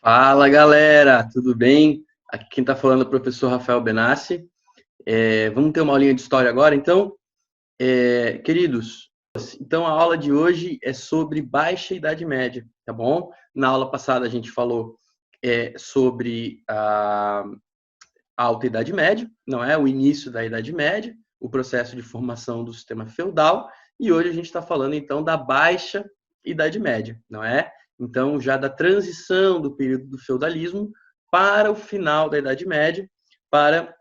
Fala galera, tudo bem? Aqui quem está falando é o professor Rafael Benassi. Vamos ter uma aulinha de história agora, então? Queridos, então a aula de hoje é sobre Baixa Idade Média, tá bom? Na aula passada a gente falou sobre a Alta Idade Média, não é? O início da Idade Média, o processo de formação do sistema feudal, e hoje a gente está falando então da Baixa Idade Média, não é? Então, já da transição do período do feudalismo para o final da Idade Média, para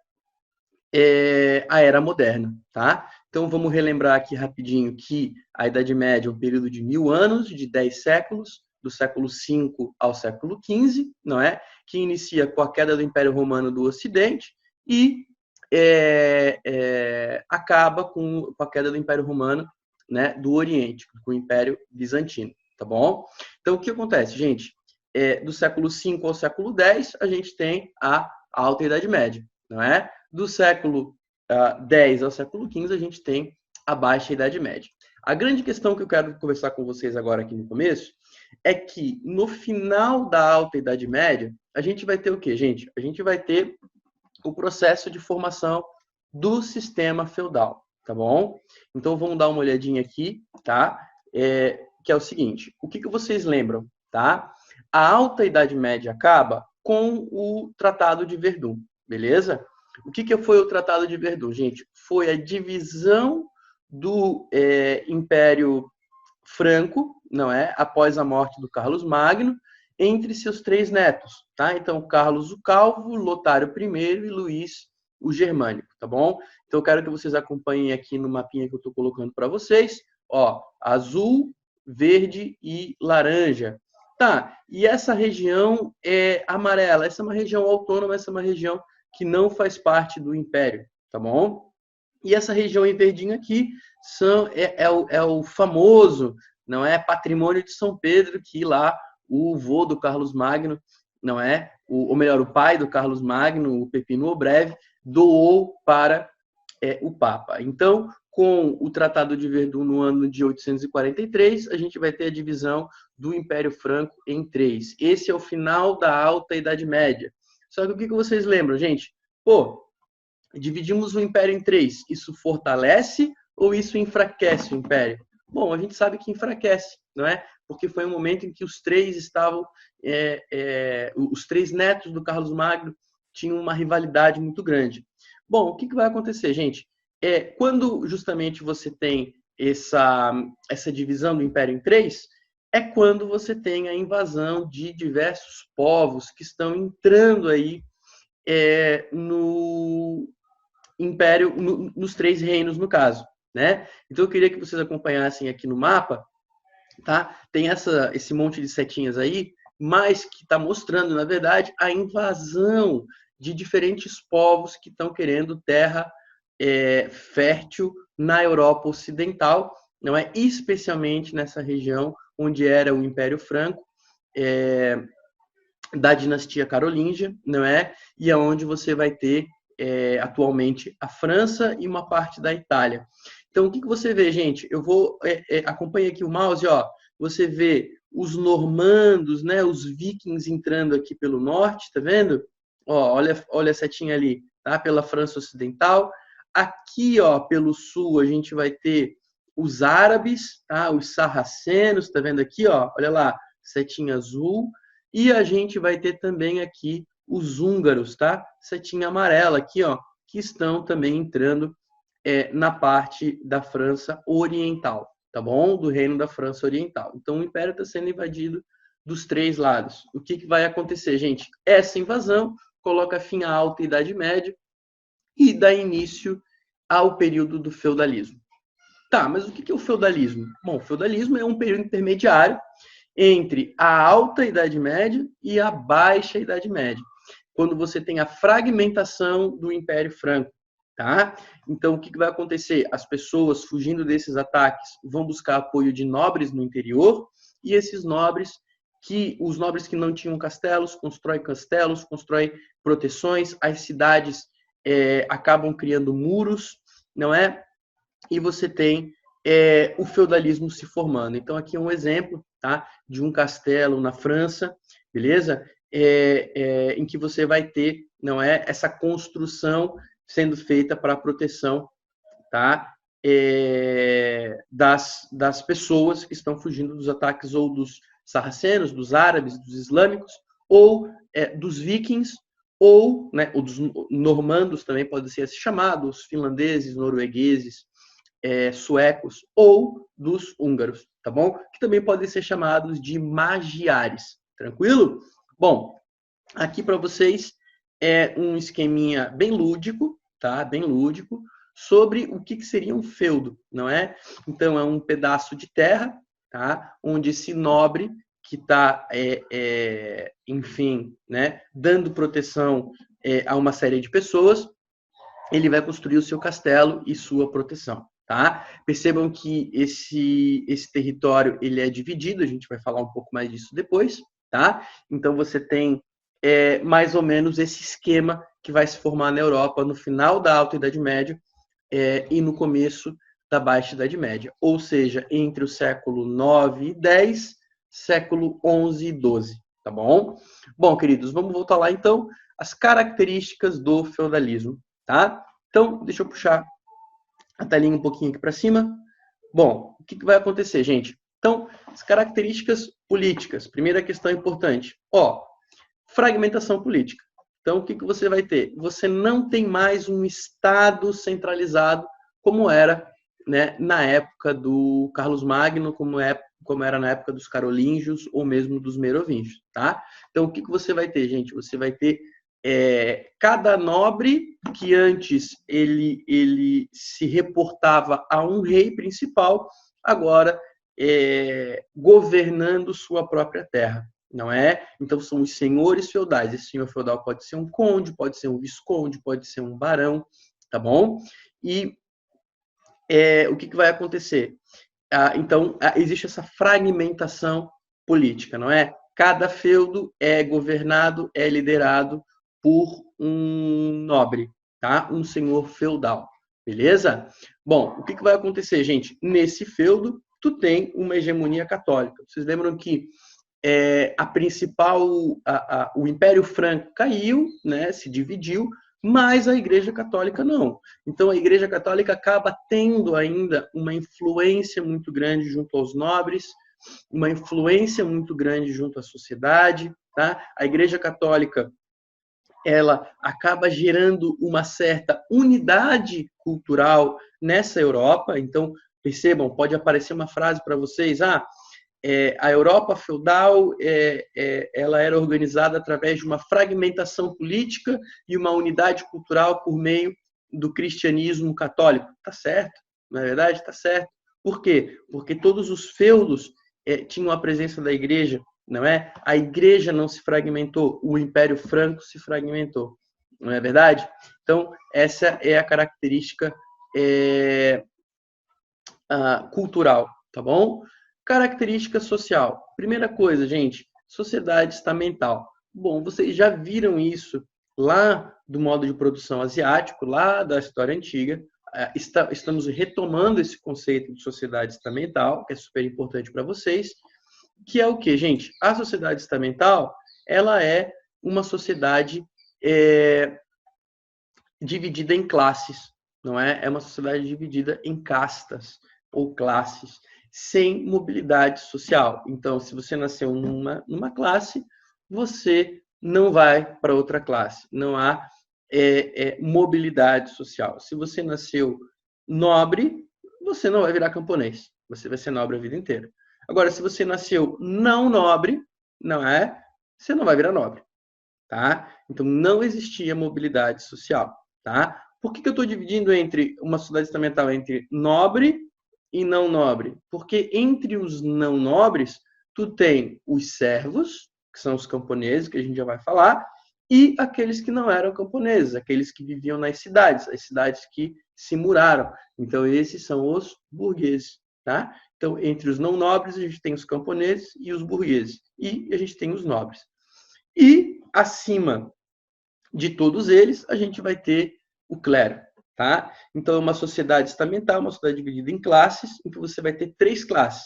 a Era Moderna, tá? Então, vamos relembrar aqui rapidinho que a Idade Média é um período de 1000 anos, de 10 séculos, do século V ao século XV, não é? Que inicia com a queda do Império Romano do Ocidente e acaba com a queda do Império Romano, né, do Oriente, com o Império Bizantino, tá bom? Então, o que acontece, gente? Do século V ao século X, a gente tem a Alta Idade Média, não é? Do século X ao século XV, a gente tem a Baixa Idade Média. A grande questão que eu quero conversar com vocês agora aqui no começo é que no final da Alta Idade Média, a gente vai ter o quê, gente? A gente vai ter o processo de formação do sistema feudal, tá bom? Então vamos dar uma olhadinha aqui, tá? Que é o seguinte, o que vocês lembram, tá? A Alta Idade Média acaba com o Tratado de Verdun, beleza? O que foi o Tratado de Verdun, gente? Foi a divisão do Império Franco, não é? Após a morte do Carlos Magno, entre seus 3 netos, tá? Então, Carlos o Calvo, Lotário I e Luís o Germânico, tá bom? Então, eu quero que vocês acompanhem aqui no mapinha que eu estou colocando para vocês, ó, azul, verde e laranja. Tá, e essa região é amarela, essa é uma região autônoma, essa é uma região que não faz parte do Império, tá bom? E essa região em verdinho aqui é o famoso, não é, patrimônio de São Pedro, que lá o vô do Carlos Magno, não é, ou melhor, o pai do Carlos Magno, o Pepino o Breve, doou para o Papa. Então, com o Tratado de Verdun no ano de 843, a gente vai ter a divisão do Império Franco em 3. Esse é o final da Alta Idade Média. Só que o que vocês lembram, gente? Pô, dividimos o Império em 3. Isso fortalece ou isso enfraquece o Império? Bom, a gente sabe que enfraquece, não é? Porque foi um momento em que os 3 estavam, os 3 netos do Carlos Magno tinham uma rivalidade muito grande. Bom, o que vai acontecer, gente? Quando justamente você tem essa divisão do Império em 3, é quando você tem a invasão de diversos povos que estão entrando aí no Império, nos 3 reinos, no caso, né? Então eu queria que vocês acompanhassem aqui no mapa, tá? Tem esse monte de setinhas aí, mas que está mostrando, na verdade, a invasão de diferentes povos que estão querendo terra fértil na Europa Ocidental, não é? Especialmente nessa região onde era o Império Franco, da dinastia carolíngia, não é? E aonde você vai ter atualmente a França e uma parte da Itália. Então, o que você vê, gente? Eu vou acompanha aqui o mouse, ó. Você vê os normandos, né? Os vikings entrando aqui pelo norte, tá vendo? Ó, olha a setinha ali, tá? Pela França Ocidental. Aqui, ó, pelo sul, a gente vai ter os árabes, tá? Os sarracenos, tá vendo aqui, ó? Olha lá, setinha azul. E a gente vai ter também aqui os húngaros, tá? Setinha amarela aqui, ó, que estão também entrando na parte da França Oriental, tá bom? Do Reino da França Oriental. Então, o Império está sendo invadido dos 3 lados. O que vai acontecer, gente? Essa invasão coloca fim à Alta Idade Média e dá início ao período do feudalismo. Tá, mas o que é o feudalismo? Bom, o feudalismo é um período intermediário entre a Alta Idade Média e a Baixa Idade Média, quando você tem a fragmentação do Império Franco, tá? Então, o que vai acontecer? As pessoas, fugindo desses ataques, vão buscar apoio de nobres no interior, e esses nobres, os nobres que não tinham castelos, constroem proteções, as cidades acabam criando muros, não é? E você tem o feudalismo se formando. Então, aqui é um exemplo, tá, de um castelo na França, beleza? em que você vai ter, não é, essa construção sendo feita para a proteção, tá? Das pessoas que estão fugindo dos ataques ou dos sarracenos, dos árabes, dos islâmicos, ou dos vikings, ou, né, ou dos normandos também podem ser assim chamados, finlandeses, noruegueses, suecos, ou dos húngaros, tá bom? Que também podem ser chamados de magiares, tranquilo? Bom, aqui para vocês é um esqueminha bem lúdico, tá? Bem lúdico, sobre o que seria um feudo, não é? Então, é um pedaço de terra, tá? Onde esse nobre que está, enfim, né, dando proteção a uma série de pessoas, ele vai construir o seu castelo e sua proteção, tá? Percebam que esse território ele é dividido, a gente vai falar um pouco mais disso depois, tá? Então, você tem mais ou menos esse esquema que vai se formar na Europa no final da Alta Idade Média e no começo da Baixa Idade Média, ou seja, entre o século 9 e 10, século 11 e 12, tá bom? Bom, queridos, vamos voltar lá então às características do feudalismo, tá? Então, deixa eu puxar a telinha um pouquinho aqui para cima. Bom, o que vai acontecer, gente? Então, as características políticas. Primeira questão importante. Fragmentação política. Então, o que você vai ter? Você não tem mais um Estado centralizado como era, né, na época do Carlos Magno, como era na época dos carolíngios ou mesmo dos merovingios, tá? Então, o que você vai ter, gente? Você vai ter cada nobre que antes ele se reportava a um rei principal, agora governando sua própria terra. Não é? Então, são os senhores feudais. Esse senhor feudal pode ser um conde, pode ser um visconde, pode ser um barão, tá bom? E o que vai acontecer? Então, existe essa fragmentação política, não é? Cada feudo é governado, é liderado por um nobre, tá? Um senhor feudal, beleza? Bom, o que vai acontecer, gente? Nesse feudo, tu tem uma hegemonia católica. Vocês lembram que o Império Franco caiu, né, se dividiu, mas a Igreja Católica não. Então, a Igreja Católica acaba tendo ainda uma influência muito grande junto aos nobres, uma influência muito grande junto à sociedade, tá? A Igreja Católica, ela acaba gerando uma certa unidade cultural nessa Europa. Então, percebam, pode aparecer uma frase para vocês, a Europa feudal ela era organizada através de uma fragmentação política e uma unidade cultural por meio do cristianismo católico. Tá certo, não é verdade? Tá certo. Por quê? Porque todos os feudos tinham a presença da igreja, não é? A igreja não se fragmentou, o Império Franco se fragmentou, não é verdade? Então, essa é a característica cultural, tá bom? Característica social. Primeira coisa, gente, sociedade estamental. Bom, vocês já viram isso lá do modo de produção asiático, lá da história antiga. Estamos retomando esse conceito de sociedade estamental, que é super importante para vocês, que é o que, gente? A sociedade estamental, ela é uma sociedade dividida em classes, não é? É uma sociedade dividida em castas ou classes, sem mobilidade social. Então, se você nasceu numa classe, você não vai para outra classe. Não há mobilidade social. Se você nasceu nobre, você não vai virar camponês. Você vai ser nobre a vida inteira. Agora, se você nasceu não nobre, não é? Você não vai virar nobre, tá? Então, não existia mobilidade social, tá? Por que eu estou dividindo entre uma sociedade estamental entre nobre e não nobre? Porque entre os não nobres, tu tem os servos, que são os camponeses, que a gente já vai falar, e aqueles que não eram camponeses, aqueles que viviam nas cidades, as cidades que se muraram. Então, esses são os burgueses, tá? Então, entre os não nobres, a gente tem os camponeses e os burgueses. E a gente tem os nobres. E, acima de todos eles, a gente vai ter o clero, tá? Então, é uma sociedade estamental, uma sociedade dividida em classes, em que você vai ter 3 classes.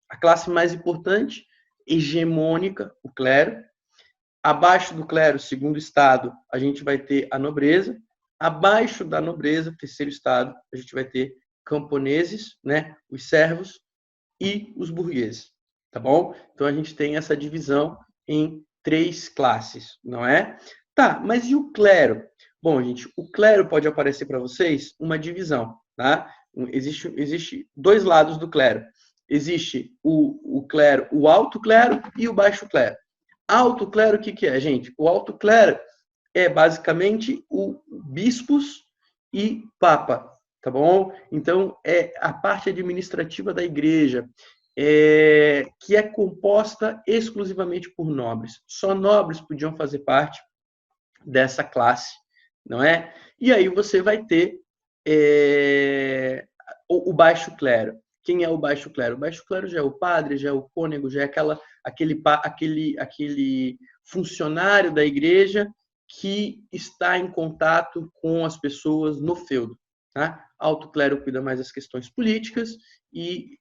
A classe mais importante, hegemônica, o clero. Abaixo do clero, segundo estado, a gente vai ter a nobreza. Abaixo da nobreza, terceiro estado, a gente vai ter camponeses, né, os servos e os burgueses, tá bom? Então a gente tem essa divisão em 3 classes, não é? Tá, mas e o clero? Bom, gente, o clero pode aparecer para vocês uma divisão, tá? Existe 2 lados do clero. Existe o clero, o alto clero e o baixo clero. Alto clero, o que é, gente? O alto clero é basicamente o bispos e papa, tá bom? Então, é a parte administrativa da igreja, que é composta exclusivamente por nobres. Só nobres podiam fazer parte dessa classe, não é? E aí você vai ter o baixo clero. Quem é o baixo clero? O baixo clero já é o padre, já é o cônego, já é aquele funcionário da igreja que está em contato com as pessoas no feudo. Tá? Alto clero cuida mais das questões políticas e,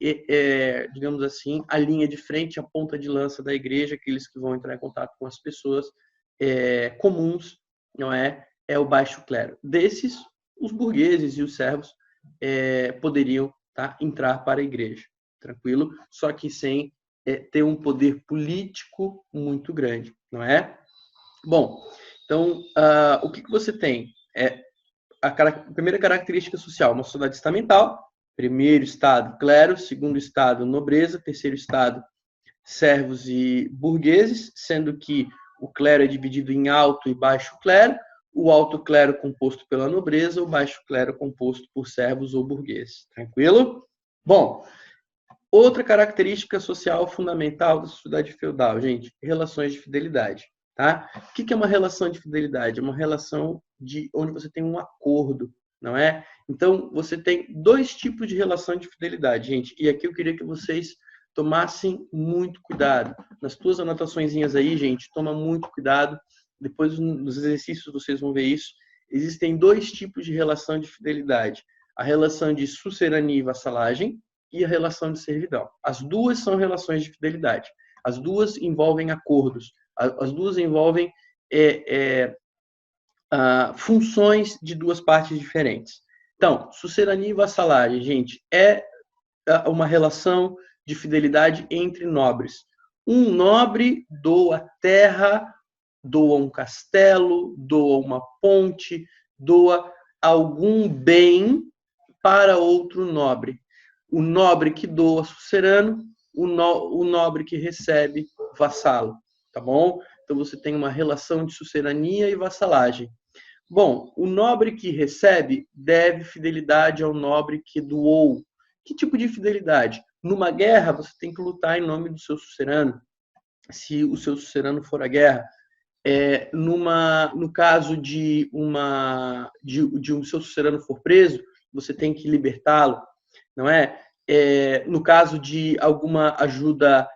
digamos assim, a linha de frente, a ponta de lança da igreja, aqueles que vão entrar em contato com as pessoas comuns, não é? É o baixo clero. Desses, os burgueses e os servos poderiam entrar para a igreja, tranquilo? Só que sem ter um poder político muito grande, não é? Bom, então, o que você tem? A primeira característica social, uma sociedade estamental. Primeiro estado, clero. Segundo estado, nobreza. Terceiro estado, servos e burgueses, sendo que o clero é dividido em alto e baixo clero. O alto clero composto pela nobreza, o baixo clero composto por servos ou burgueses. Tranquilo? Bom, outra característica social fundamental da sociedade feudal, gente, relações de fidelidade. Tá? O que é uma relação de fidelidade? É uma relação onde você tem um acordo, não é? Então, você tem 2 tipos de relação de fidelidade, gente. E aqui eu queria que vocês tomassem muito cuidado. Nas tuas anotaçõezinhas aí, gente, toma muito cuidado. Depois, nos exercícios, vocês vão ver isso. Existem 2 tipos de relação de fidelidade. A relação de sucerania e vassalagem e a relação de servidão. As duas são relações de fidelidade. As duas envolvem acordos. As duas envolvem funções de 2 partes diferentes. Então, sucerania e vassalagem, gente, é uma relação de fidelidade entre nobres. Um nobre doa terra, doa um castelo, doa uma ponte, doa algum bem para outro nobre. O nobre que doa sucerano, o nobre que recebe vassalo, tá bom? Então você tem uma relação de sucerania e vassalagem. Bom, o nobre que recebe deve fidelidade ao nobre que doou. Que tipo de fidelidade? Numa guerra, você tem que lutar em nome do seu sucerano, se o seu sucerano for à guerra. No caso de um seu sucerano for preso, você tem que libertá-lo, não é? No caso de alguma ajuda,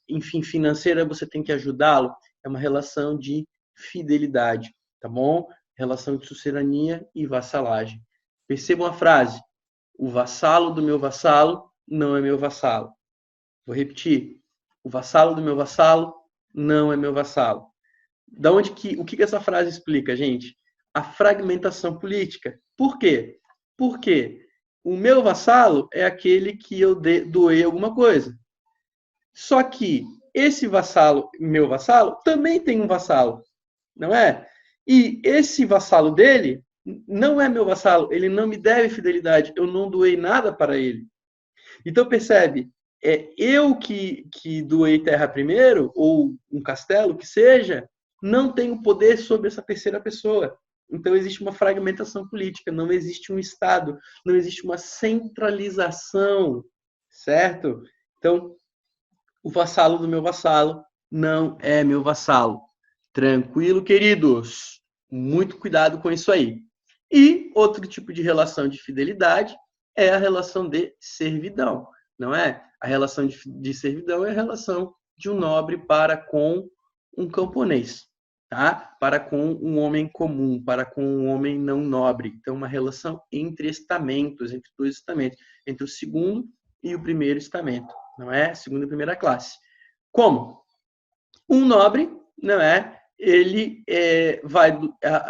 enfim, financeira, você tem que ajudá-lo. É uma relação de fidelidade, tá bom? Relação de sucerania e vassalagem. Percebam a frase: o vassalo do meu vassalo não é meu vassalo. Vou repetir: o vassalo do meu vassalo não é meu vassalo. O que essa frase explica, gente? A fragmentação política. Por quê? Porque o meu vassalo é aquele que eu doei alguma coisa. Só que esse vassalo, meu vassalo, também tem um vassalo, não é? E esse vassalo dele não é meu vassalo, ele não me deve fidelidade, eu não doei nada para ele. Então, percebe, eu que doei terra primeiro, ou um castelo, que seja, não tenho poder sobre essa terceira pessoa. Então, existe uma fragmentação política, não existe um Estado, não existe uma centralização, certo? Então, o vassalo do meu vassalo não é meu vassalo. Tranquilo, queridos? Muito cuidado com isso aí. E outro tipo de relação de fidelidade é a relação de servidão, não é? A relação de servidão é a relação de um nobre para com um camponês, tá? Para com um homem comum, para com um homem não nobre. Então, uma relação entre estamentos, entre 2 estamentos, entre o segundo e o primeiro estamento, não é? Segunda e primeira classe. Como? Um nobre, não é? Ele vai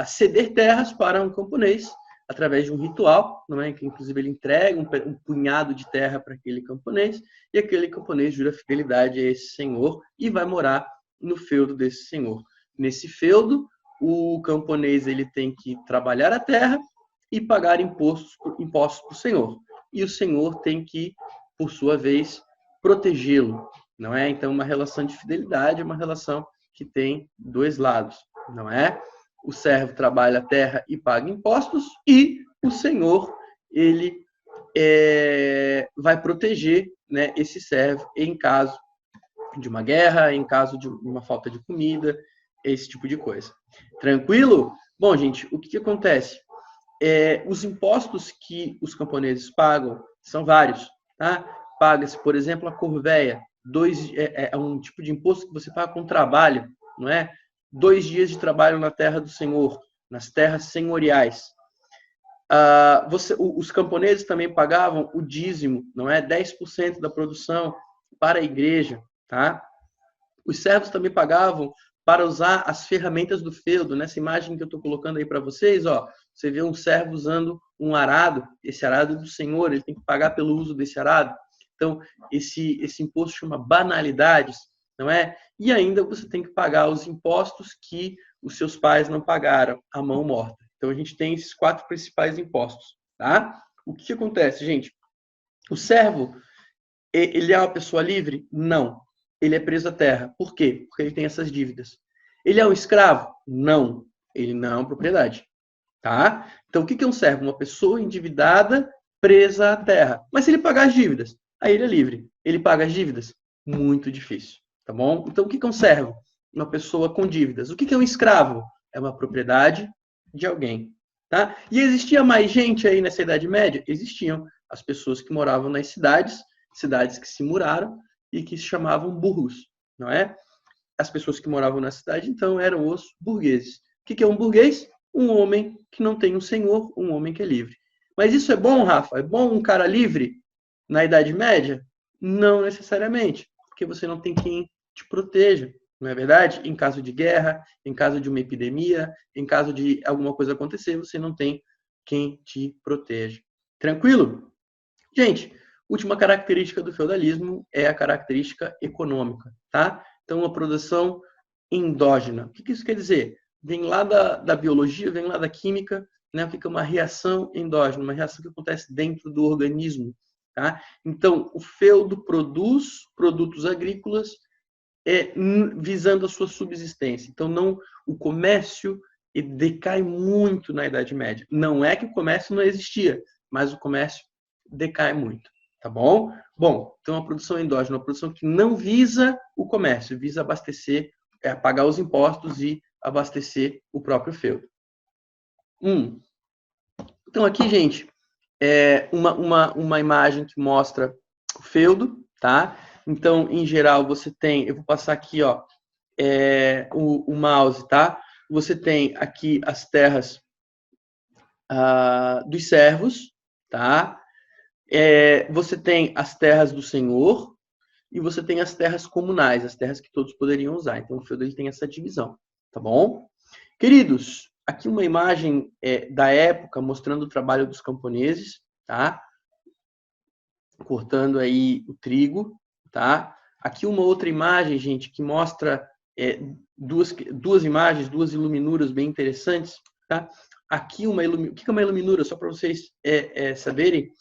ceder terras para um camponês através de um ritual, não é? Que inclusive ele entrega um punhado de terra para aquele camponês e aquele camponês jura fidelidade a esse senhor e vai morar no feudo desse senhor. Nesse feudo, o camponês ele tem que trabalhar a terra e pagar impostos para o senhor. E o senhor tem que, por sua vez, protegê-lo, não é? Então, uma relação de fidelidade é uma relação que tem dois lados, não é? O servo trabalha a terra e paga impostos e o senhor, ele vai proteger, né, esse servo em caso de uma guerra, em caso de uma falta de comida, esse tipo de coisa. Tranquilo? Bom, gente, o que acontece? Os impostos que os camponeses pagam são vários, tá? Paga-se, por exemplo, a corvéia, é um tipo de imposto que você paga com trabalho, não é? 2 dias de trabalho na terra do senhor, nas terras senhoriais. Os camponeses também pagavam o dízimo, não é? 10% da produção para a igreja, tá? Os servos também pagavam para usar as ferramentas do feudo. Nessa imagem que eu estou colocando aí para vocês, ó, você vê um servo usando um arado. Esse arado é do senhor, ele tem que pagar pelo uso desse arado. Então, esse imposto chama banalidades, não é? E ainda você tem que pagar os impostos que os seus pais não pagaram, à mão morta. Então, a gente tem esses 4 principais impostos, tá? O que acontece, gente? O servo, ele é uma pessoa livre? Não. Ele é preso à terra. Por quê? Porque ele tem essas dívidas. Ele é um escravo? Não. Ele não é uma propriedade. Tá? Então, o que é um servo? Uma pessoa endividada presa à terra. Mas se ele pagar as dívidas, aí ele é livre. Ele paga as dívidas? Muito difícil. Tá bom? Então, o que é um servo? Uma pessoa com dívidas. O que é um escravo? É uma propriedade de alguém. Tá? E existia mais gente aí nessa Idade Média? Existiam. As pessoas que moravam nas cidades que se muraram e que se chamavam burgos, não é? As pessoas que moravam na cidade, então, eram os burgueses. O que é um burguês? Um homem que não tem um senhor, um homem que é livre. Mas isso é bom, Rafa? É bom um cara livre na Idade Média? Não necessariamente, porque você não tem quem te proteja, não é verdade? Em caso de guerra, em caso de uma epidemia, em caso de alguma coisa acontecer, você não tem quem te proteja. Tranquilo? Gente, última característica do feudalismo é a característica econômica, tá? Então, a produção endógena. O que isso quer dizer? Vem lá da biologia, vem lá da química, né? Fica uma reação endógena, uma reação que acontece dentro do organismo, tá? Então, o feudo produz produtos agrícolas visando a sua subsistência. Então, não, o comércio decai muito na Idade Média. Não é que o comércio não existia, mas o comércio decai muito, tá bom? Bom, então a produção endógena, uma produção que não visa o comércio, visa abastecer, pagar os impostos e abastecer o próprio feudo. Então aqui, gente, é uma imagem que mostra o feudo, tá? Então, em geral, você tem, eu vou passar aqui, ó, o mouse, tá? Você tem aqui as terras dos servos, tá? Você tem as terras do senhor e você tem as terras comunais, as terras que todos poderiam usar. Então, o feudo ele tem essa divisão, tá bom? Queridos, aqui uma imagem da época mostrando o trabalho dos camponeses, tá? Cortando aí o trigo, tá? Aqui uma outra imagem, gente, que mostra duas imagens, duas iluminuras bem interessantes, tá? Aqui o que é uma iluminura? Só para vocês saberem,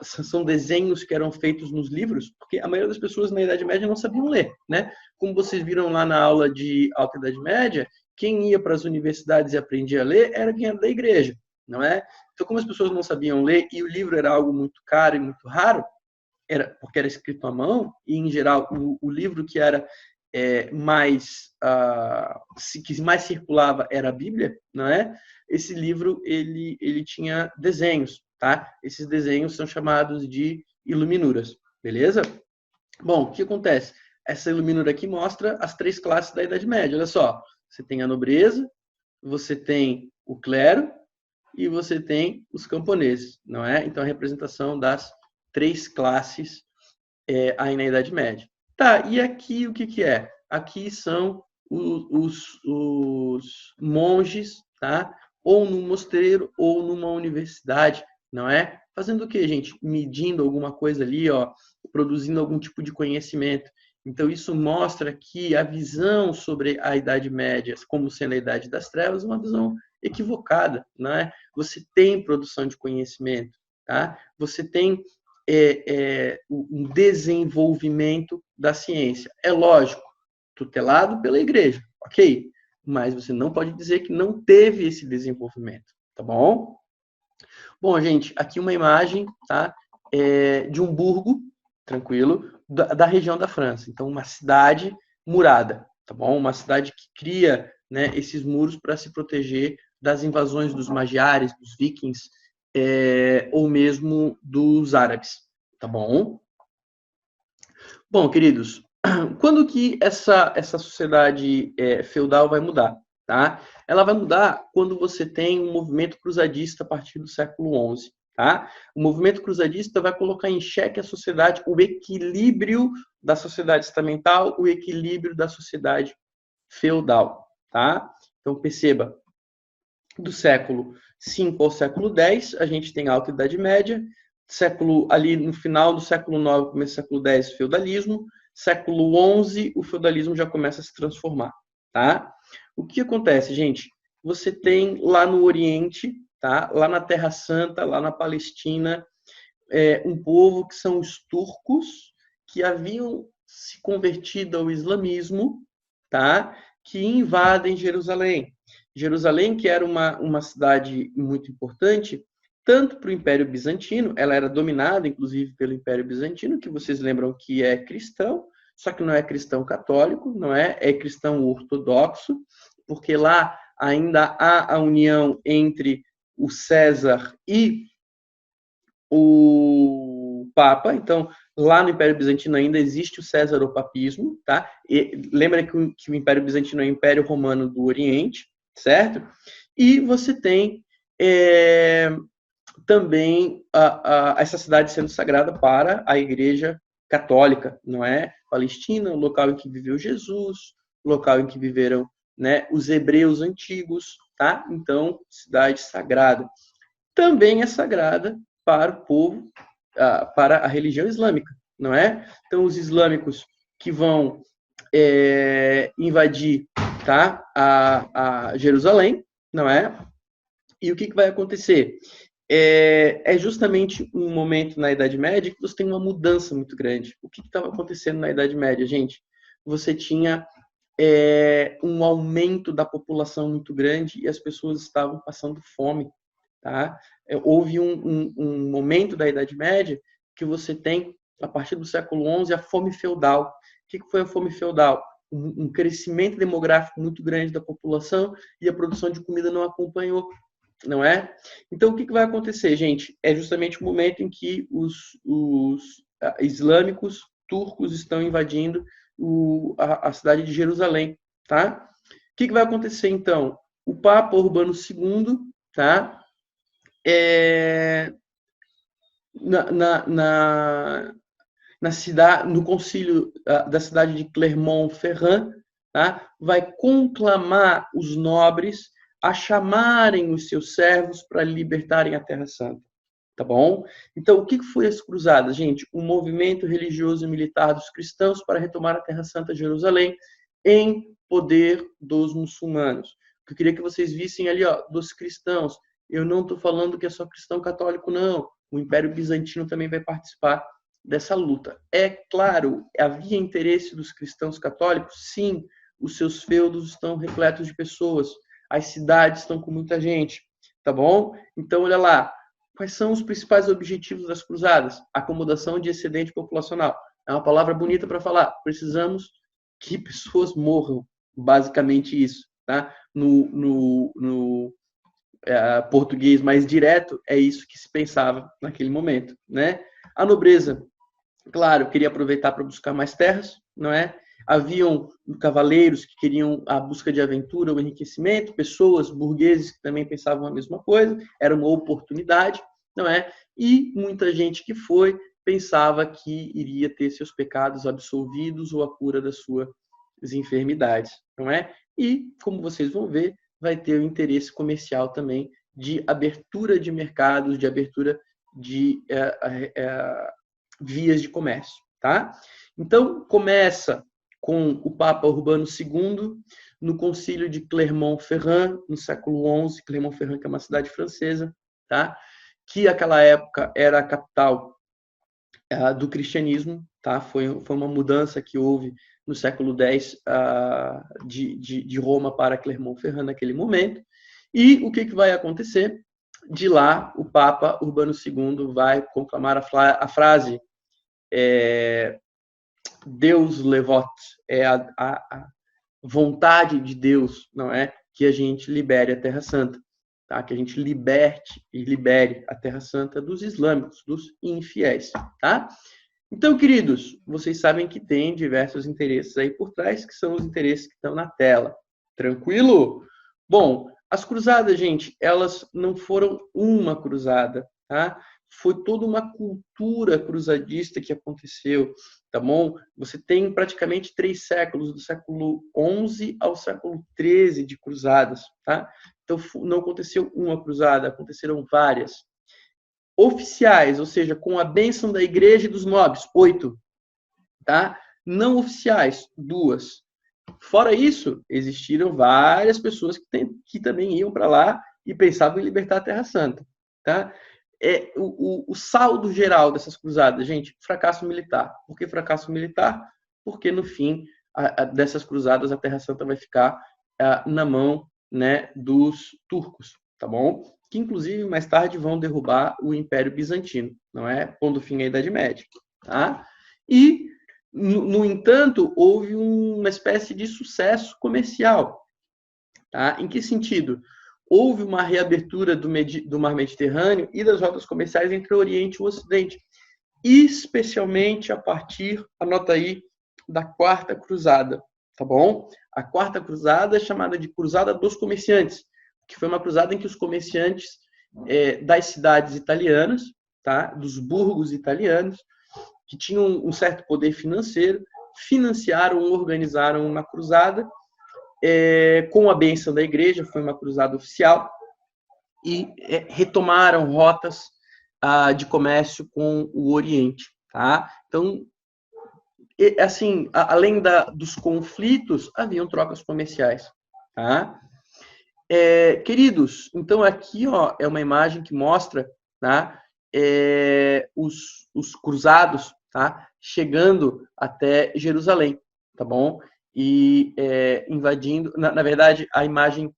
são desenhos que eram feitos nos livros, porque a maioria das pessoas na Idade Média não sabiam ler, né? Como vocês viram lá na aula de Alta Idade Média, quem ia para as universidades e aprendia a ler era quem era da igreja, não é? Então, como as pessoas não sabiam ler e o livro era algo muito caro e muito raro, porque era escrito à mão, e em geral o livro que era que mais circulava era a Bíblia, não é? Esse livro ele tinha desenhos, tá? Esses desenhos são chamados de iluminuras, beleza? Bom, o que acontece? Essa iluminura aqui mostra as 3 classes da Idade Média. Olha só, você tem a nobreza, você tem o clero e você tem os camponeses, não é? Então a representação das 3 classes aí na Idade Média. Tá, e aqui o que é? aqui são os monges, tá? Ou num mosteiro ou numa universidade, não é? Fazendo o quê, gente? Medindo alguma coisa ali, ó, produzindo algum tipo de conhecimento. Então, isso mostra que a visão sobre a Idade Média, como sendo a Idade das Trevas, é uma visão equivocada, não é? Você tem produção de conhecimento, tá? Você tem um desenvolvimento da ciência. É lógico, tutelado pela igreja, ok? Mas você não pode dizer que não teve esse desenvolvimento, tá bom? Bom, gente, aqui uma imagem, tá? De um burgo, tranquilo, da região da França. Então, uma cidade murada, tá bom? Uma cidade que cria, né, esses muros para se proteger das invasões dos magiares, dos vikings, ou mesmo dos árabes, tá bom? Bom, queridos, quando que essa sociedade feudal vai mudar? Tá? Ela vai mudar quando você tem um movimento cruzadista a partir do século XI. Tá? O movimento cruzadista vai colocar em xeque a sociedade, o equilíbrio da sociedade estamental, o equilíbrio da sociedade feudal. Tá? Então, perceba, do século V ao século X, a gente tem a Alta Idade Média, ali no final do século IX, começo do século X, feudalismo, século XI, o feudalismo já começa a se transformar, tá? O que acontece, gente? Você tem lá no Oriente, tá? Lá na Terra Santa, lá na Palestina, um povo que são os turcos, que haviam se convertido ao islamismo, tá? Que invadem Jerusalém. Jerusalém, que era uma cidade muito importante, tanto para o Império Bizantino, ela era dominada, inclusive, pelo Império Bizantino, que vocês lembram que é cristão, só que não é cristão católico, não é? É cristão ortodoxo, porque lá ainda há a união entre o César e o Papa. Então, lá no Império Bizantino ainda existe o Césaropapismo, tá? E lembra que o Império Bizantino é o Império Romano do Oriente, certo? E você tem também essa cidade sendo sagrada para a Igreja Católica, não é? Palestina, o local em que viveu Jesus, o local em que viveram, né, os hebreus antigos, tá? Então, cidade sagrada. Também é sagrada para o povo, para a religião islâmica, não é? Então, os islâmicos que vão invadir, tá, a Jerusalém, não é? E o que vai acontecer? É justamente um momento na Idade Média que você tem uma mudança muito grande. O que estava acontecendo na Idade Média, gente? Você tinha um aumento da população muito grande e as pessoas estavam passando fome. Tá? Houve um momento da Idade Média que você tem, a partir do século XI, a fome feudal. O que foi a fome feudal? Um crescimento demográfico muito grande da população e a produção de comida não acompanhou, não é? Então, o que vai acontecer, gente? É justamente o momento em que os islâmicos turcos estão invadindo a cidade de Jerusalém, tá? O que vai acontecer, então? O Papa Urbano II, tá? No concílio da cidade de Clermont-Ferrand, tá? Vai conclamar os nobres a chamarem os seus servos para libertarem a Terra Santa, tá bom? Então, o que foi as cruzadas, gente? Um movimento religioso e militar dos cristãos para retomar a Terra Santa, Jerusalém, em poder dos muçulmanos. O que eu queria que vocês vissem ali, ó, dos cristãos. Eu não estou falando que é só cristão católico, não. O Império Bizantino também vai participar dessa luta. É claro, havia interesse dos cristãos católicos? Sim, os seus feudos estão repletos de pessoas, as cidades estão com muita gente, tá bom? Então, olha lá, quais são os principais objetivos das cruzadas? Acomodação de excedente populacional. É uma palavra bonita para falar. Precisamos que pessoas morram, basicamente isso, tá? No português mais direto, é isso que se pensava naquele momento, né? A nobreza, claro, queria aproveitar para buscar mais terras, não é? Haviam cavaleiros que queriam a busca de aventura, o enriquecimento, pessoas, burgueses que também pensavam a mesma coisa, era uma oportunidade, não é? E muita gente que foi pensava que iria ter seus pecados absolvidos ou a cura da sua enfermidades, não é? E, como vocês vão ver, vai ter o interesse comercial também de abertura de mercados, de abertura de vias de comércio, tá? Então, começa com o Papa Urbano II, no Concílio de Clermont-Ferrand, no século XI, Clermont-Ferrand, que é uma cidade francesa, tá? Que naquela época era a capital do cristianismo, tá? Foi uma mudança que houve no século X de Roma para Clermont-Ferrand naquele momento. E o que vai acontecer? De lá, o Papa Urbano II vai conclamar a frase Deus levot, é a vontade de Deus, não é? Que a gente libere a Terra Santa, tá? Que a gente liberte e libere a Terra Santa dos islâmicos, dos infiéis, tá? Então, queridos, vocês sabem que tem diversos interesses aí por trás, que são os interesses que estão na tela. Tranquilo? Bom, as cruzadas, gente, elas não foram uma cruzada, tá? Foi toda uma cultura cruzadista que aconteceu, tá bom? Você tem praticamente 3 séculos, do século XI ao século XIII de cruzadas, tá? Então, não aconteceu uma cruzada, aconteceram várias. Oficiais, ou seja, com a bênção da igreja e dos nobres, 8, tá? Não oficiais, 2. Fora isso, existiram várias pessoas que também iam para lá e pensavam em libertar a Terra Santa, tá? O saldo geral dessas cruzadas, gente, fracasso militar. Por que fracasso militar? Porque, no fim dessas cruzadas, a Terra Santa vai ficar na mão, né, dos turcos, tá bom? Que, inclusive, mais tarde vão derrubar o Império Bizantino, não é? Pondo fim à Idade Média, tá? E, no entanto, houve uma espécie de sucesso comercial, tá? Em que sentido? Houve uma reabertura do Mar Mediterrâneo e das rotas comerciais entre o Oriente e o Ocidente, especialmente a partir, anota aí, da Quarta Cruzada, tá bom? A Quarta Cruzada é chamada de Cruzada dos Comerciantes, que foi uma cruzada em que os comerciantes das cidades italianas, tá? Dos burgos italianos, que tinham um certo poder financeiro, financiaram, organizaram uma cruzada com a bênção da igreja, foi uma cruzada oficial, e retomaram rotas de comércio com o Oriente, tá? Então, assim, além dos conflitos, haviam trocas comerciais, tá? Queridos, então aqui, ó, é uma imagem que mostra, tá? Os cruzados, tá? Chegando até Jerusalém, tá bom? E invadindo, na verdade, a imagem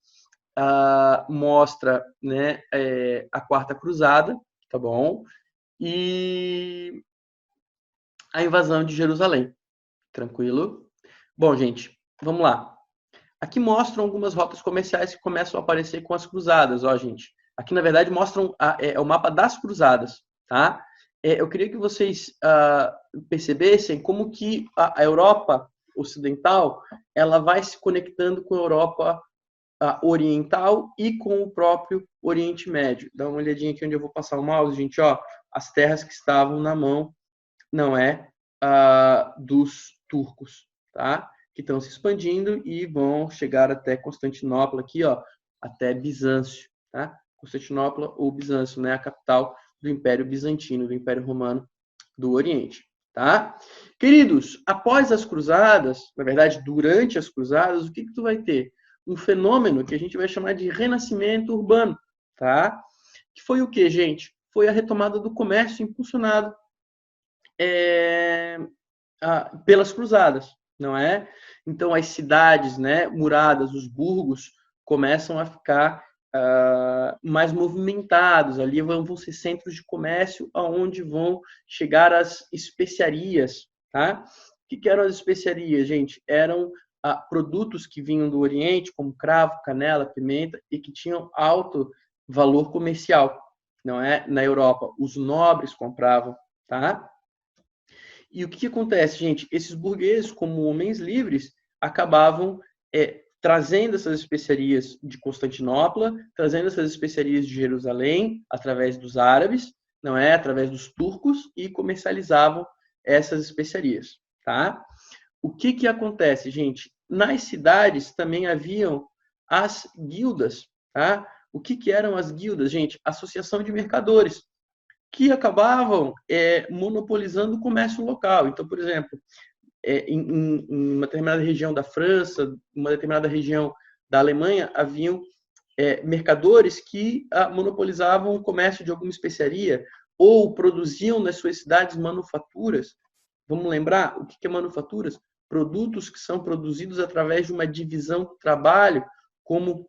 mostra, né, a Quarta Cruzada, tá bom? E a invasão de Jerusalém, tranquilo? Bom, gente, vamos lá. Aqui mostram algumas rotas comerciais que começam a aparecer com as cruzadas, ó, gente. Aqui, na verdade, mostram o mapa das cruzadas, tá? Eu queria que vocês percebessem como que a Europa ocidental ela vai se conectando com a Europa oriental e com o próprio Oriente Médio. Dá uma olhadinha aqui onde eu vou passar o mouse, gente, ó. As terras que estavam na mão, não é, dos turcos, tá? Que estão se expandindo e vão chegar até Constantinopla aqui, ó, até Bizâncio, tá? Constantinopla ou Bizâncio, né, a capital do Império Bizantino, do Império Romano do Oriente, tá? Queridos, após as cruzadas, na verdade, durante as cruzadas, o que tu vai ter? Um fenômeno que a gente vai chamar de renascimento urbano, tá? Que foi o que, gente? Foi a retomada do comércio impulsionado pelas cruzadas, não é? Então as cidades, né, muradas, os burgos, começam a ficar mais movimentados. Ali vão ser centros de comércio aonde vão chegar as especiarias, tá? O que eram as especiarias, gente? Eram produtos que vinham do Oriente, como cravo, canela, pimenta, e que tinham alto valor comercial, não é? Na Europa, os nobres compravam, tá? E o que acontece, gente? Esses burgueses, como homens livres, acabavam trazendo essas especiarias de Constantinopla, trazendo essas especiarias de Jerusalém, através dos árabes, não é? Através dos turcos, e comercializavam essas especiarias, tá? o que acontece, gente? Nas cidades também haviam as guildas, tá? O que eram as guildas, gente? Associação de mercadores, que acabavam monopolizando o comércio local. Então, por exemplo, em uma determinada região da França, uma determinada região da Alemanha, haviam mercadores que monopolizavam o comércio de alguma especiaria ou produziam nas suas cidades manufaturas. Vamos lembrar o que é manufaturas? Produtos que são produzidos através de uma divisão do trabalho, como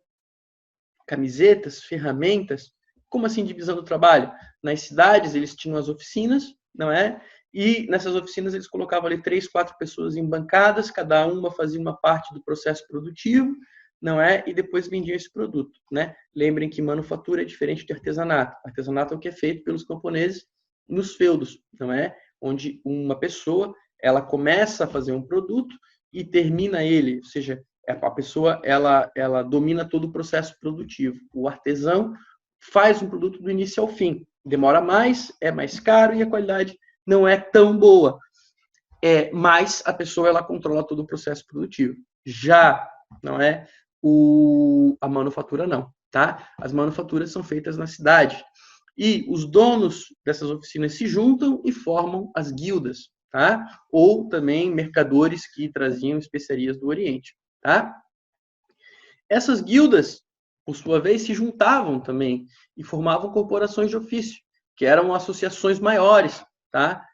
camisetas, ferramentas. Como assim divisão do trabalho? Nas cidades eles tinham as oficinas, não é? E nessas oficinas eles colocavam ali 3, 4 pessoas em bancadas, cada uma fazia uma parte do processo produtivo, não é? E depois vendiam esse produto, né? Lembrem que manufatura é diferente de artesanato. Artesanato é o que é feito pelos camponeses nos feudos, não é? Onde uma pessoa, ela começa a fazer um produto e termina ele, ou seja, a pessoa ela domina todo o processo produtivo. O artesão faz um produto do início ao fim. Demora mais, é mais caro e a qualidade não é tão boa. Mas a pessoa ela controla todo o processo produtivo. Já não é a manufatura não, tá? As manufaturas são feitas na cidade. E os donos dessas oficinas se juntam e formam as guildas, tá? Ou também mercadores que traziam especiarias do Oriente, tá? Essas guildas, por sua vez, se juntavam também e formavam corporações de ofício, que eram associações maiores, tá?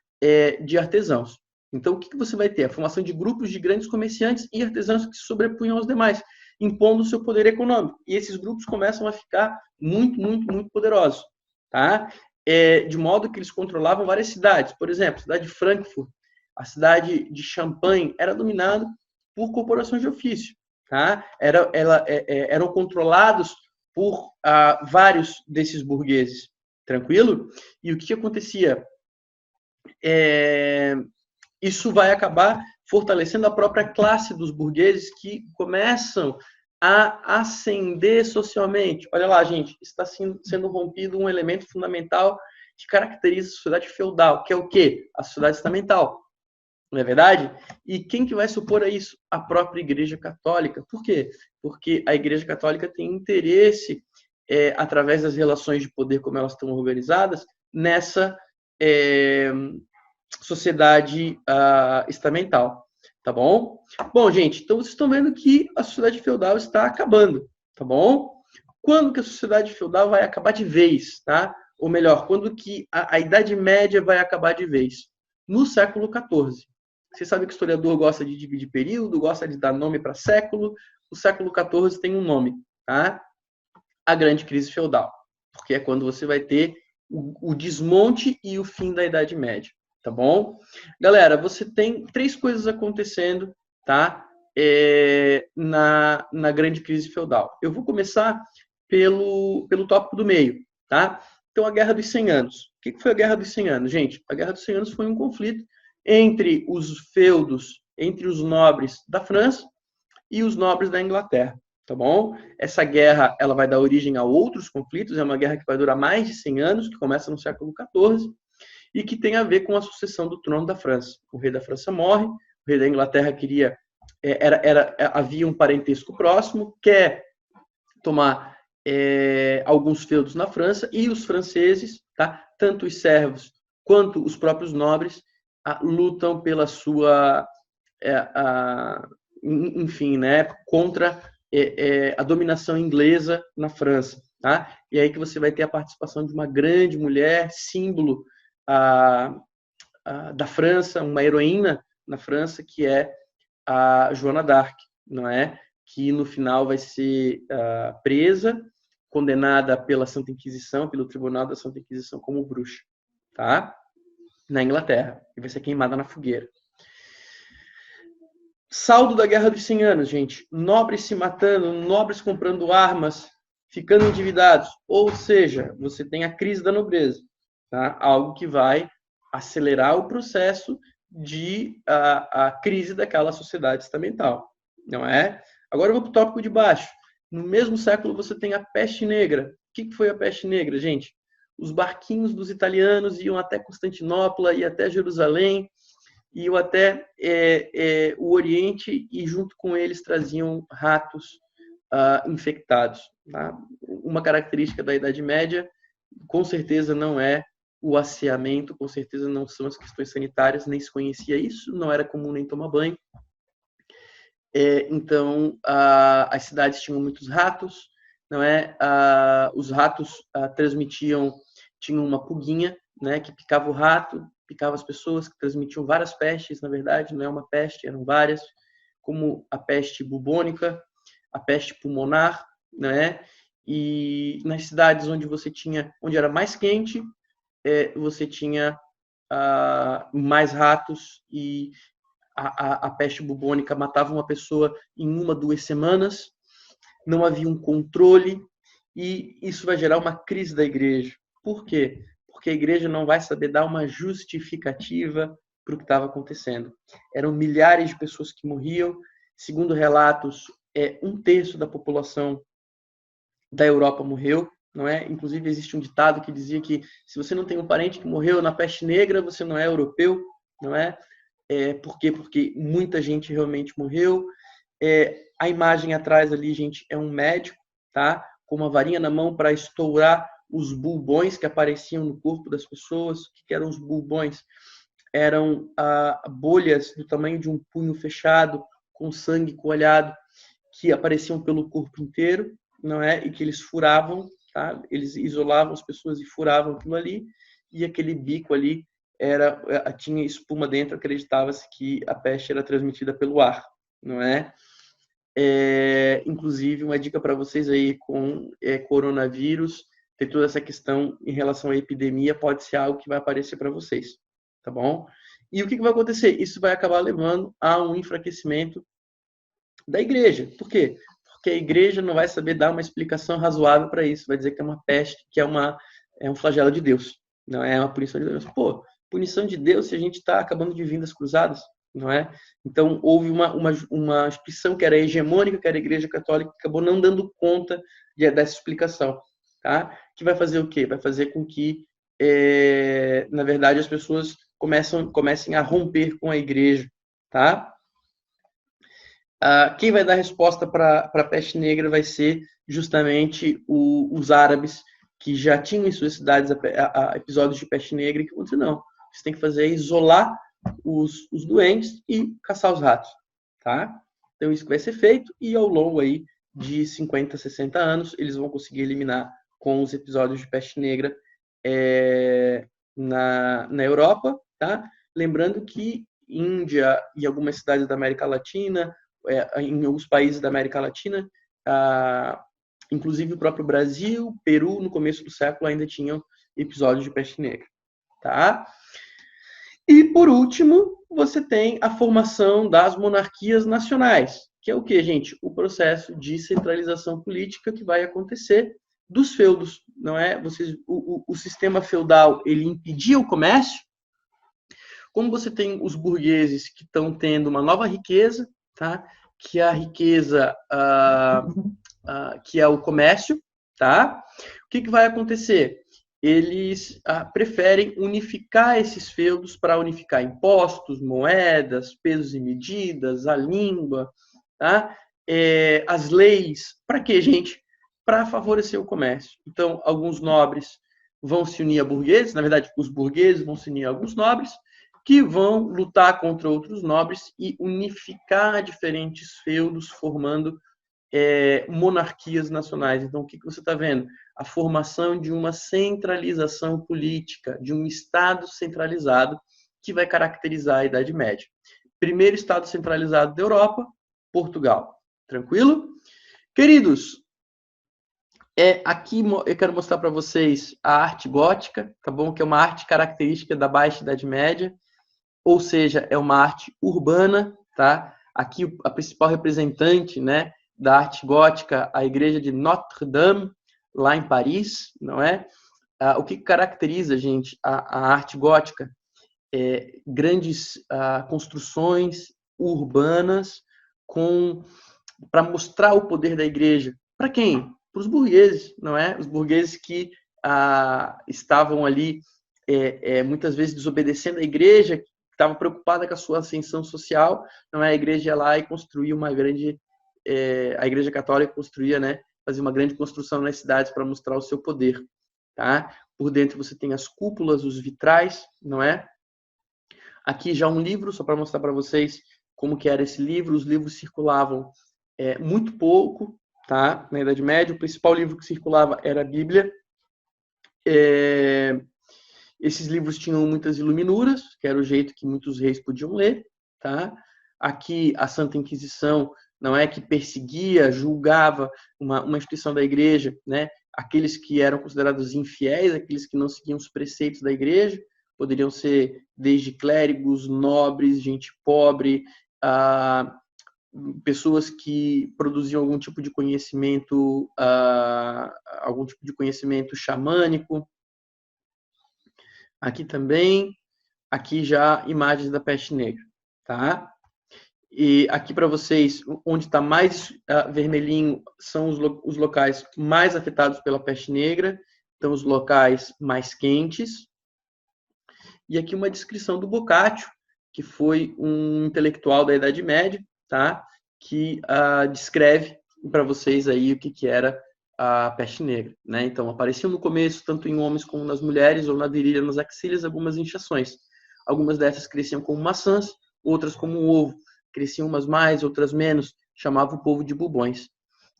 De artesãos. Então, o que você vai ter? A formação de grupos de grandes comerciantes e artesãos que se sobrepunham aos demais, impondo o seu poder econômico. E esses grupos começam a ficar muito, muito, muito poderosos, tá? De modo que eles controlavam várias cidades. Por exemplo, a cidade de Frankfurt, a cidade de Champagne, era dominada por corporações de ofício. Tá? Eram controlados por vários desses burgueses, tranquilo? E o que acontecia? Isso vai acabar fortalecendo a própria classe dos burgueses que começam a ascender socialmente. Olha lá, gente, está sendo rompido um elemento fundamental que caracteriza a sociedade feudal, que é o quê? A sociedade estamental. Não é verdade? E quem que vai supor a isso? A própria Igreja Católica. Por quê? Porque a Igreja Católica tem interesse, através das relações de poder, como elas estão organizadas, nessa sociedade estamental. Tá bom? Bom, gente, então vocês estão vendo que a sociedade feudal está acabando. Tá bom? Quando que a sociedade feudal vai acabar de vez? Tá? Ou melhor, quando que a Idade Média vai acabar de vez? No século XIV. Você sabe que o historiador gosta de dividir período, gosta de dar nome para século. O século XIV tem um nome, tá? A Grande Crise Feudal, porque é quando você vai ter o desmonte e o fim da Idade Média, tá bom? Galera, você tem 3 coisas acontecendo, tá? Na Grande Crise Feudal. Eu vou começar pelo tópico do meio, tá? Então, a Guerra dos 100 Anos. O que foi a Guerra dos 100 Anos? Gente, a Guerra dos 100 Anos foi um conflito entre os feudos, entre os nobres da França e os nobres da Inglaterra, tá bom? Essa guerra, ela vai dar origem a outros conflitos, é uma guerra que vai durar mais de 100 anos, que começa no século XIV, e que tem a ver com a sucessão do trono da França. O rei da França morre, o rei da Inglaterra queria, havia um parentesco próximo, quer tomar alguns feudos na França, e os franceses, tá? Tanto os servos quanto os próprios nobres, lutam pela sua, enfim, né, contra a dominação inglesa na França, tá? E aí que você vai ter a participação de uma grande mulher, símbolo da França, uma heroína na França, que é a Joana d'Arc, não é? Que no final vai ser presa, condenada pela Santa Inquisição, pelo Tribunal da Santa Inquisição como bruxa, tá? Na Inglaterra, e vai ser queimada na fogueira. Saldo da Guerra dos 100 Anos, gente. Nobres se matando, nobres comprando armas, ficando endividados. Ou seja, você tem a crise da nobreza, tá? Algo que vai acelerar o processo de a crise daquela sociedade estamental, não é? Agora eu vou para o tópico de baixo. No mesmo século você tem a peste negra. O que foi a peste negra, gente? Os barquinhos dos italianos iam até Constantinopla e até Jerusalém, e até o Oriente, e junto com eles traziam ratos infectados. Tá? Uma característica da Idade Média, com certeza não é o asseamento, com certeza não são as questões sanitárias, nem se conhecia isso, não era comum nem tomar banho. Então, as cidades tinham muitos ratos, não é? Os ratos transmitiam, tinham uma pulguinha, né, que picava o rato, picava as pessoas, que transmitiam várias pestes, na verdade, não é uma peste, eram várias, como a peste bubônica, a peste pulmonar, né? E nas cidades onde era mais quente, você tinha mais ratos, e a peste bubônica matava uma pessoa em 1, 2 semanas, não havia um controle, e isso vai gerar uma crise da igreja. Por quê? Porque a igreja não vai saber dar uma justificativa para o que estava acontecendo. Eram milhares de pessoas que morriam, segundo relatos, 1/3 da população da Europa morreu, não é? Inclusive existe um ditado que dizia que se você não tem um parente que morreu na peste negra, você não é europeu, não é? Por quê? Porque muita gente realmente morreu. A imagem atrás ali, gente, é um médico, tá? Com uma varinha na mão para estourar os bulbões que apareciam no corpo das pessoas. O que eram os bulbões? Eram bolhas do tamanho de um punho fechado, com sangue coalhado, que apareciam pelo corpo inteiro, não é? E que eles furavam, tá? Eles isolavam as pessoas e furavam aquilo ali, e aquele bico ali tinha espuma dentro, acreditava-se que a peste era transmitida pelo ar, não é? Inclusive, uma dica para vocês aí com coronavírus, tem toda essa questão em relação à epidemia, pode ser algo que vai aparecer para vocês, tá bom? E o que vai acontecer? Isso vai acabar levando a um enfraquecimento da igreja. Por quê? Porque a igreja não vai saber dar uma explicação razoável para isso, vai dizer que é uma peste, que é um flagelo de Deus, não é uma punição de Deus. Pô, punição de Deus se a gente está acabando de vir das cruzadas, não é? Então, houve uma instituição que era hegemônica, que era a Igreja Católica, que acabou não dando conta dessa explicação, tá? Que vai fazer o quê? Vai fazer com que, na verdade, as pessoas comecem a romper com a igreja, tá? Quem vai dar resposta para a peste negra vai ser justamente os árabes, que já tinham em suas cidades episódios de peste negra, e que aconteceu, não. O que você tem que fazer é isolar os doentes e caçar os ratos, tá? Então, isso que vai ser feito, e ao longo aí de 50, 60 anos, eles vão conseguir eliminar com os episódios de peste negra na Europa, tá? Lembrando que Índia e algumas cidades da América Latina, em alguns países da América Latina, inclusive o próprio Brasil, Peru, no começo do século, ainda tinham episódios de peste negra, tá? E, por último, você tem a formação das monarquias nacionais, que é o que, gente? O processo de centralização política que vai acontecer dos feudos, não é? O sistema feudal, ele impedia o comércio. Como você tem os burgueses que estão tendo uma nova riqueza, tá? Que é a riqueza que é o comércio, tá? O que vai acontecer? Eles preferem unificar esses feudos para unificar impostos, moedas, pesos e medidas, a língua, tá? As leis. Para quê, gente? Para favorecer o comércio. Então, alguns nobres vão se unir a burgueses, na verdade, os burgueses vão se unir a alguns nobres, que vão lutar contra outros nobres e unificar diferentes feudos, formando monarquias nacionais. Então, o que você está vendo? A formação de uma centralização política, de um Estado centralizado, que vai caracterizar a Idade Média. Primeiro Estado centralizado da Europa, Portugal. Tranquilo? Queridos, aqui eu quero mostrar para vocês a arte gótica, tá bom? Que é uma arte característica da Baixa Idade Média, ou seja, é uma arte urbana, tá? Aqui a principal representante, né, da arte gótica, a igreja de Notre-Dame, lá em Paris, não é? O que caracteriza, gente, a arte gótica? Grandes construções urbanas para mostrar o poder da igreja. Para quem? Para os burgueses, não é? Os burgueses que estavam ali muitas vezes desobedecendo a igreja, estava preocupada com a sua ascensão social, não é? A igreja ia lá e construía uma grande, a igreja católica construía, né? Fazia uma grande construção nas cidades para mostrar o seu poder, tá? Por dentro você tem as cúpulas, os vitrais, não é? Aqui já um livro, só para mostrar para vocês como que era esse livro. Os livros circulavam muito pouco, tá? Na Idade Média, o principal livro que circulava era a Bíblia. Esses livros tinham muitas iluminuras, que era o jeito que muitos reis podiam ler, tá? Aqui a Santa Inquisição não é que perseguia, julgava uma instituição da igreja, né? Aqueles que eram considerados infiéis, aqueles que não seguiam os preceitos da igreja, poderiam ser desde clérigos, nobres, gente pobre, pessoas que produziam algum tipo de conhecimento xamânico. Aqui também, aqui já imagens da peste negra, tá? E aqui para vocês, onde está mais vermelhinho, são os locais mais afetados pela peste negra, então os locais mais quentes. E aqui uma descrição do Boccaccio, que foi um intelectual da Idade Média, tá? Que descreve para vocês aí o que era a peste negra, né? Então, apareciam no começo, tanto em homens como nas mulheres, ou na virilha, nas axilas, algumas inchações. Algumas dessas cresciam como maçãs, outras como um ovo. Cresciam umas mais, outras menos. Chamava o povo de bubões.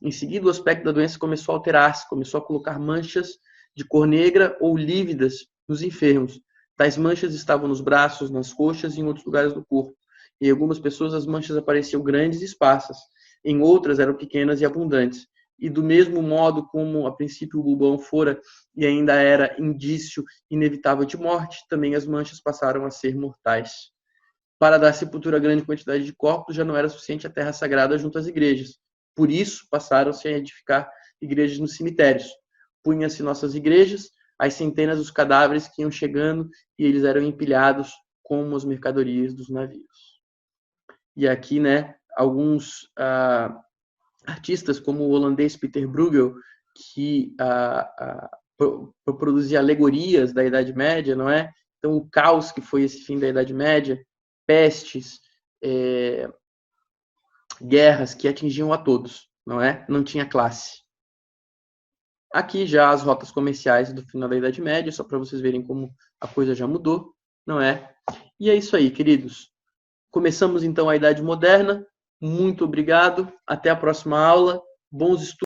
Em seguida, o aspecto da doença começou a alterar-se, começou a colocar manchas de cor negra ou lívidas nos enfermos. Tais manchas estavam nos braços, nas coxas e em outros lugares do corpo. Em algumas pessoas, as manchas apareciam grandes e esparsas. Em outras, eram pequenas e abundantes. E do mesmo modo como, a princípio, o bubão fora e ainda era indício inevitável de morte, também as manchas passaram a ser mortais. Para dar sepultura a grande quantidade de corpos, já não era suficiente a terra sagrada junto às igrejas. Por isso, passaram-se a edificar igrejas nos cemitérios. Punha-se nossas igrejas, as centenas dos cadáveres que iam chegando e eles eram empilhados como as mercadorias dos navios. E aqui, né, alguns artistas como o holandês Peter Bruegel, que produzia alegorias da Idade Média, não é? Então, o caos que foi esse fim da Idade Média, pestes, guerras que atingiam a todos, não é? Não tinha classe. Aqui já as rotas comerciais do final da Idade Média, só para vocês verem como a coisa já mudou, não é? E é isso aí, queridos. Começamos então a Idade Moderna. Muito obrigado. Até a próxima aula. Bons estudos.